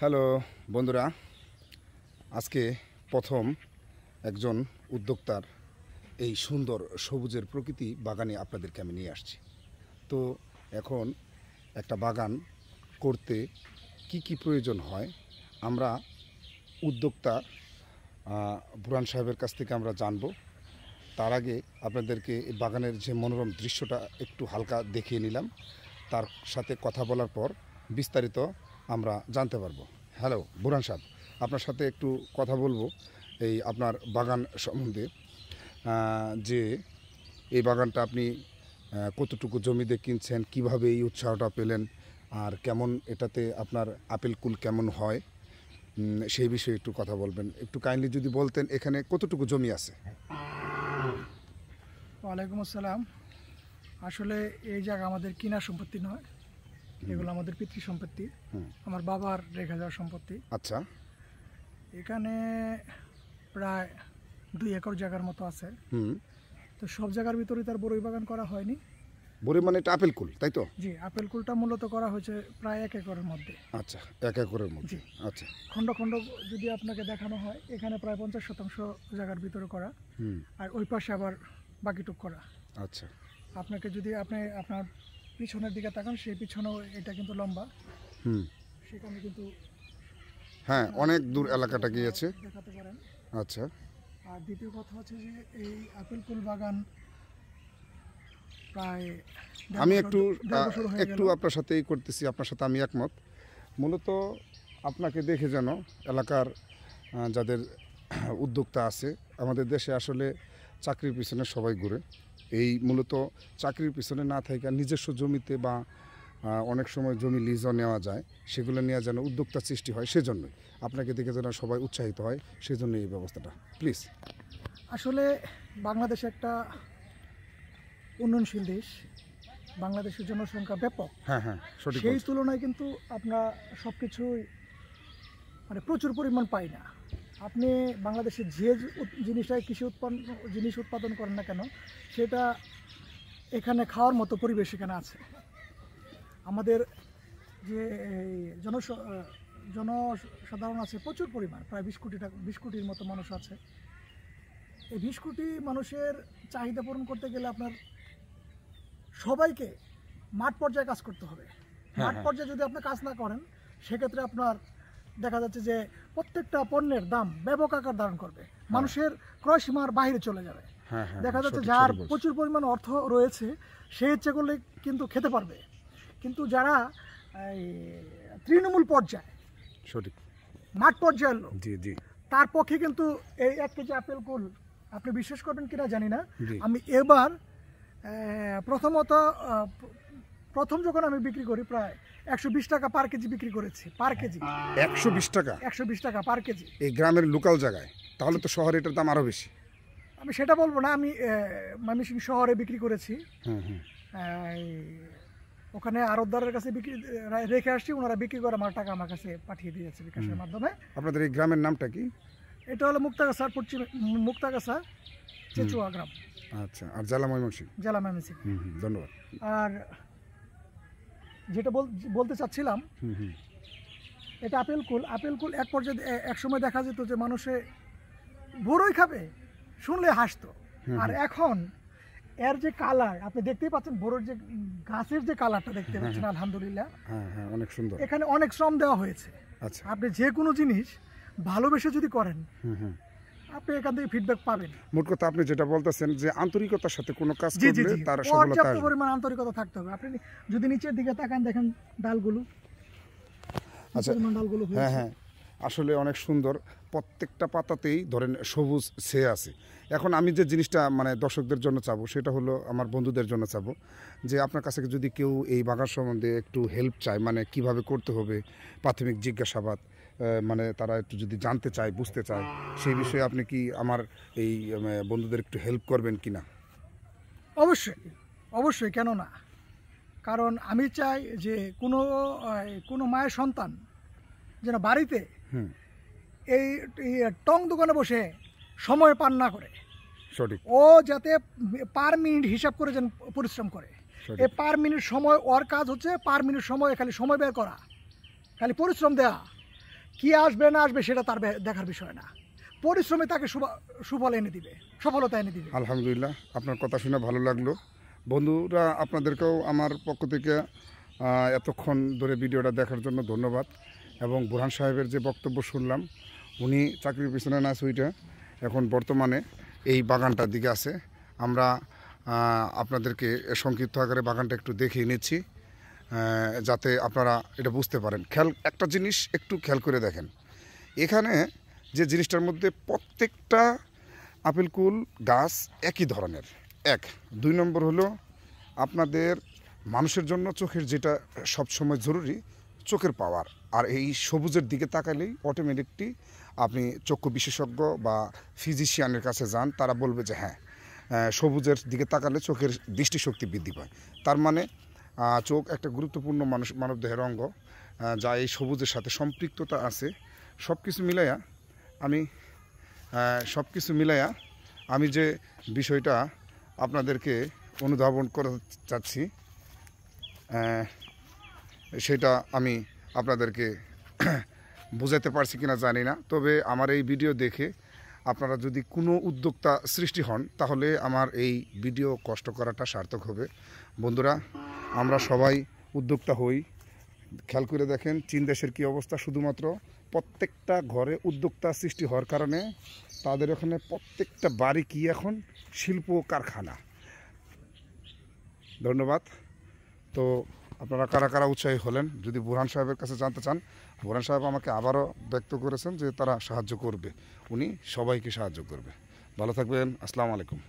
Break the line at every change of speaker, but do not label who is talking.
Hello বন্ধুরা, আজকে প্রথম একজন উদ্যোক্তার এই সুন্দর সবুজের প্রকৃতি বাগানে আপনাদেরকে আমি নিয়ে আসছি। তো এখন একটা বাগান করতে কি কি প্রয়োজন হয় আমরা উদ্যোক্তা বুরহান সাহেবের কাছ থেকে আমরা জানব। তার আগে আপনাদেরকে এই বাগানের যে মনোরম দৃশ্যটা একটু হালকা দেখিয়ে নিলাম, তার সাথে কথা বলার পর বিস্তারিত আমরা জানতে পারবো। হ্যালো বুরহান সাহেব, আপনার সাথে একটু কথা বলবো এই আপনার বাগান সম্বন্ধে, যে এই বাগানটা আপনি কতটুকু জমিতে কিনছেন, কিভাবে এই উৎসাহটা পেলেন, আর কেমন এটাতে আপনার আপেল কুল কেমন হয় সেই বিষয়ে একটু কথা বলবেন। একটু কাইন্ডলি যদি বলতেন এখানে কতটুকু জমি আছে।
ওয়ালাইকুম আসসালাম। আসলে এই জায়গা আমাদের কিনা সম্পত্তি নয়, এগুলো আমাদের পিতৃ সম্পত্তি, আমার বাবার রেখে যাওয়া সম্পত্তি।
আচ্ছা,
এখানে প্রায় 2 একর জায়গার মতো আছে। তো সব জায়গার ভিতরে তার বড়ই বাগান করা হয়নি।
বড়ই মানে এটা আপেল কুল, তাই তো?
জি, আপেল কুলটা মূলত করা হয়েছে প্রায় 1 একরের মধ্যে।
আচ্ছা, 1 একরের মধ্যে। আচ্ছা,
খণ্ড খণ্ড যদি আপনাকে দেখানো হয়, এখানে প্রায় 50% জায়গার ভিতরে করা, আর ওই পাশে আবার বাকিটুক করা।
আচ্ছা,
আপনাকে যদি আপনার পিছনের দিকে তাকান, সেই পিছনেও এটা কিন্তু লম্বা, সেখানে কিন্তু
হ্যাঁ অনেক দূর এলাকাটা গিয়েছে,
দেখাতে পারেন।
আচ্ছা,
আর দ্বিতীয় কথা হচ্ছে যে এই আপেল কুল বাগান প্রায়
আমি একটু আপনার সাথেই করতেছি, আপনার সাথে আমি একমত। মূলত আপনাকে দেখে যেন এলাকার যাদের উদ্যোক্তা আছে, আমাদের দেশে আসলে চাকরির পিছনে সবাই ঘুরে, এই মূলত চাকরির পিছনে না থেকে নিজস্ব জমিতে বা অনেক সময় জমি লিজও নেওয়া যায়, সেগুলো নিয়ে যেন উদ্যোক্তা সৃষ্টি হয়, সেজন্যই আপনাকে দেখে যেন সবাই উৎসাহিত হয়, সেজন্য এই ব্যবস্থাটা প্লিজ।
আসলে বাংলাদেশ একটা উন্নয়নশীল দেশ, বাংলাদেশের জনসংখ্যা ব্যাপক।
হ্যাঁ হ্যাঁ, সঠিক।
সেই তুলনায় কিন্তু আমরা সব কিছুই মানে প্রচুর পরিমাণ পাই না। আপনি বাংলাদেশে যে জিনিসটাই জিনিস উৎপাদন করেন না কেন, সেটা এখানে খাওয়ার মতো পরিবেশ এখানে আছে। আমাদের যে জনসাধারণ আছে প্রচুর পরিমাণ, প্রায় 20 কোটির মতো মানুষ আছে। এই 20 কোটি মানুষের চাহিদা পূরণ করতে গেলে আপনার সবাইকে মাঠ পর্যায়ে কাজ করতে হবে। মাঠ পর্যায়ে যদি আপনি কাজ না করেন, সেক্ষেত্রে আপনার দেখা যাচ্ছে যে প্রত্যেকটা পণ্যের দাম ব্যাপক আকার ধারণ করবে, মানুষের ক্রয় সীমার বাইরে চলে যাবে। দেখা যাচ্ছে যার প্রচুর পরিমাণ অর্থ রয়েছে, সে ইচ্ছে করলে কিন্তু খেতে পারবে, কিন্তু যারা তৃণমূল পর্যায়ে, সঠিক মাঠ পর্যায়ের লোক, তার পক্ষে কিন্তু এই 1 কেজি আপেল কুল, আপনি বিশ্বাস করবেন কিনা জানি না, আমি এবার প্রথম যখন আমি বিক্রি করি প্রায় 120 টাকা পার কেজি বিক্রি করেছি। পার কেজি
120 টাকা?
120 টাকা পার কেজি, এই
গ্রামের লোকাল জায়গায়। তাহলে তো শহরে এটার দাম আরো বেশি।
আমি সেটা বলবো না, আমি ময়মনসিংহ শহরে বিক্রি করেছি। ওখানে আড়তদারের কাছে বিক্রি রেখে আসছি, ওনারা বিক্রি করে আমার টাকা আমার কাছে পাঠিয়ে দিয়েছে বিকাশের মাধ্যমে।
আপনাদের এই গ্রামের নামটা কি?
এটা হলো মুক্তাগাছা, পশ্চিম মুক্তাগাছা, চেচুয়া গ্রাম।
আচ্ছা, আর জেলা ময়মনসিংহ?
জেলা ময়মনসিংহ।
ধন্যবাদ।
আর যেটা বলতে চাচ্ছিলাম, এটা আপেল কুল এক পর্যায়ে এক সময় দেখা যেত যে মানুষে বড়ই খাবে শুনলে হাসতো, আর এখন এর যে কালার আপনি দেখতেই পাচ্ছেন, বড়র যে গাছের যে কালারটা দেখতে পাচ্ছেন, আলহামদুলিল্লাহ
অনেক সুন্দর।
এখানে অনেক শ্রম দেওয়া হয়েছে।
আচ্ছা,
আপনি যে কোনো জিনিস ভালোবেসে যদি করেন, আপনি এখান থেকে ফিডব্যাক পাবেন।
মোট কথা আপনি যেটা বলতেছেন যে আন্তরিকতার সাথে কোনো কাজ করলে তার সফলতা আসবে।
পর্যাপ্ত পরিমাণ আন্তরিকতা থাকতে হবে। আপনি যদি নিচের দিকে তাকান, দেখেন ডালগুলো,
আচ্ছা, হ্যাঁ, আসলে অনেক সুন্দর। প্রত্যেকটা পাতাতেই ধরেন সবুজ ছেয়ে আছে। এখন আমি যে জিনিসটা মানে দর্শকদের জন্য চাবো, সেটা হলো আমার বন্ধুদের জন্য চাবো যে আপনার কাছে যদি কেউ এই বাগান সম্বন্ধে একটু হেল্প চায়, মানে কিভাবে করতে হবে, প্রাথমিক জিজ্ঞাসাবাদ, মানে তারা একটু যদি জানতে চায়, বুঝতে চায়, সেই বিষয়ে আপনি কি আমার এই বন্ধুদের একটু হেল্প করবেন কিনা?
অবশ্যই, কেন না। কারণ আমি চাই যে কোনো মায়ের সন্তান যেন বাড়িতে এই টং দোকানে বসে সময় পান না করে,
সঠিক,
ও যাতে পার মিনিট হিসাব করে যেন পরিশ্রম করে। এই পার মিনিট সময় ওর কাজ হচ্ছে, পার মিনিট সময় খালি সময় বের করা, খালি পরিশ্রম দেওয়া। কি আসবে না আসবে সেটা তার দেখার বিষয় না, পরিশ্রমে তাকে সুফল এনে দিবে, সফলতা এনে দিবে।
আলহামদুলিল্লাহ, আপনার কথা শুনে ভালো লাগলো। বন্ধুরা, আপনাদেরকেও আমার পক্ষ থেকে এতক্ষণ ধরে ভিডিওটা দেখার জন্য ধন্যবাদ। এবং বুরহান সাহেবের যে বক্তব্য শুনলাম, উনি চাকরির পিছনে না ছুটে এখন বর্তমানে এই বাগানটার দিকে আছে। আমরা আপনাদেরকে সংক্ষিপ্ত আকারে বাগানটা একটু দেখিয়ে নিচ্ছি, যাতে আপনারা এটা বুঝতে পারেন। একটা জিনিস একটু খেয়াল করে দেখেন, এখানে যে জিনিসটার মধ্যে প্রত্যেকটা আপেল কুল গাছ একই ধরনের। 2 নম্বর হলো আপনাদের মানুষের জন্য চোখের যেটা সবসময় জরুরি, চোখের পাওয়ার। আর এই সবুজের দিকে তাকালেই অটোমেটিকলি আপনি চক্ষু বিশেষজ্ঞ বা ফিজিশিয়ানের কাছে যান, তারা বলবে যে হ্যাঁ, সবুজের দিকে তাকালে চোখের দৃষ্টিশক্তি বৃদ্ধি পায়। তার মানে চোখ একটা গুরুত্বপূর্ণ মানবদেহের অঙ্গ, যা এই সবুজের সাথে সম্পৃক্ততা আছে। সব কিছু মিলাইয়া আমি যে বিষয়টা আপনাদেরকে অনুধাবন করতে চাচ্ছি, সেটা আমি আপনাদেরকে বোঝাতে পারছি কিনা জানি না। তবে আমার এই ভিডিও দেখে আপনারা যদি কোনো উদ্যোক্তা সৃষ্টি হন, তাহলে আমার এই ভিডিও কষ্ট করাটা সার্থক হবে। বন্ধুরা, আমরা সবাই উদ্যোক্তা হই। খেয়াল করে দেখেন চীন দেশের কী অবস্থা। শুধুমাত্র প্রত্যেকটা ঘরে উদ্যোক্তা সৃষ্টি হওয়ার কারণে তাদের ওখানে প্রত্যেকটা বাড়ি কি এখন শিল্প কারখানা। ধন্যবাদ। তো আপনারা কারা কারা উৎসাহী হলেন, যদি বুরহান সাহেবের কাছে জানতে চান, বুরহান সাহেব আমাকে আবারও ব্যক্ত করেছেন যে তারা সাহায্য করবে, উনি সবাইকে সাহায্য করবে। ভালো থাকবেন। আসসালামু আলাইকুম।